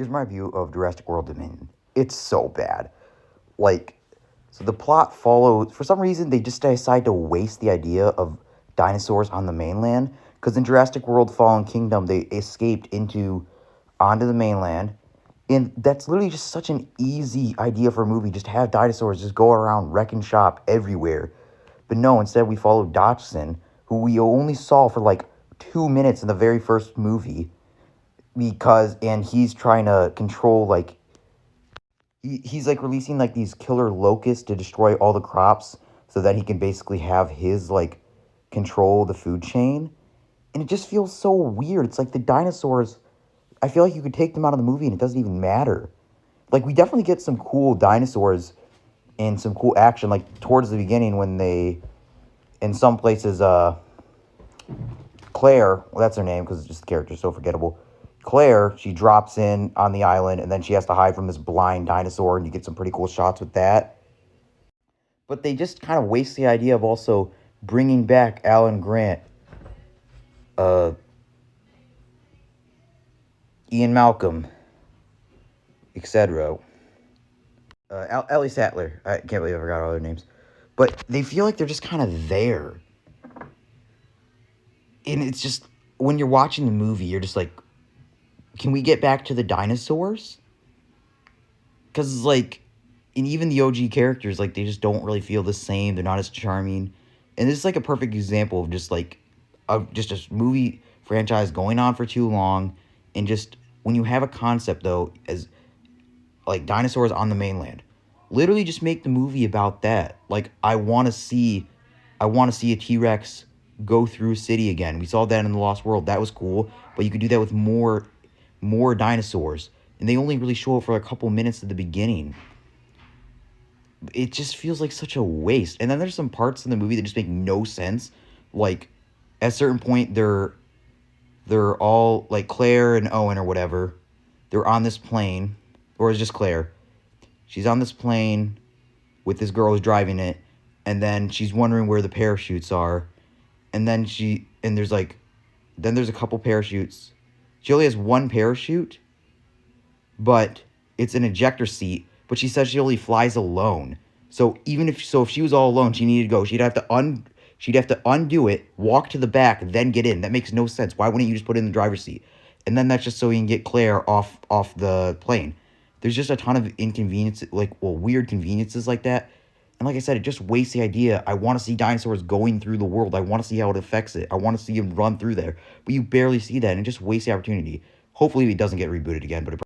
here's my view of Jurassic World Dominion. It's so bad. Like, so the plot follows, for some reason, they just decide to waste the idea of dinosaurs on the mainland. Because in Jurassic World Fallen Kingdom, they escaped onto the mainland. And that's literally just such an easy idea for a movie. Just have dinosaurs just go around wrecking shop everywhere. But no, instead we followed Dodgson, who we only saw for like 2 minutes in the very first movie. And he's trying to control, like, he's like releasing like these killer locusts to destroy all the crops so that he can basically have his like control the food chain. And it just feels so weird. It's like the dinosaurs, I feel like you could take them out of the movie and it doesn't even matter. Like, we definitely get some cool dinosaurs and some cool action, like towards the beginning when in some places, Claire, well, that's her name because it's just the character, so forgettable. Claire, she drops in on the island, and then she has to hide from this blind dinosaur, and you get some pretty cool shots with that. But they just kind of waste the idea of also bringing back Alan Grant, Ian Malcolm, etc. Ellie Sattler. I can't believe I forgot all their names. But they feel like they're just kind of there. And it's just, when you're watching the movie, you're just like, can we get back to the dinosaurs? Because, like, and even the OG characters, like, they just don't really feel the same. They're not as charming. And this is, like, a perfect example of just, like, just a movie franchise going on for too long. And just, when you have a concept, though, as, like, dinosaurs on the mainland, literally just make the movie about that. Like, I want to see a T-Rex go through a city again. We saw that in The Lost World. That was cool. But you could do that with more dinosaurs. And they only really show up for a couple minutes at the beginning. It just feels like such a waste. And then there's some parts in the movie that just make no sense. Like, at a certain point, they're all, like, Claire and Owen or whatever. They're on this plane. Or it's just Claire. She's on this plane with this girl who's driving it. And then she's wondering where the parachutes are. And then there's a couple parachutes. She only has one parachute, but it's an ejector seat. But she says she only flies alone. So if she was all alone, she needed to go. She'd have to undo it, walk to the back, then get in. That makes no sense. Why wouldn't you just put it in the driver's seat? And then that's just so you can get Claire off the plane. There's just a ton of weird conveniences like that. And like I said, it just wastes the idea. I want to see dinosaurs going through the world. I want to see how it affects it. I want to see them run through there. But you barely see that, and it just wastes the opportunity. Hopefully it doesn't get rebooted again, but it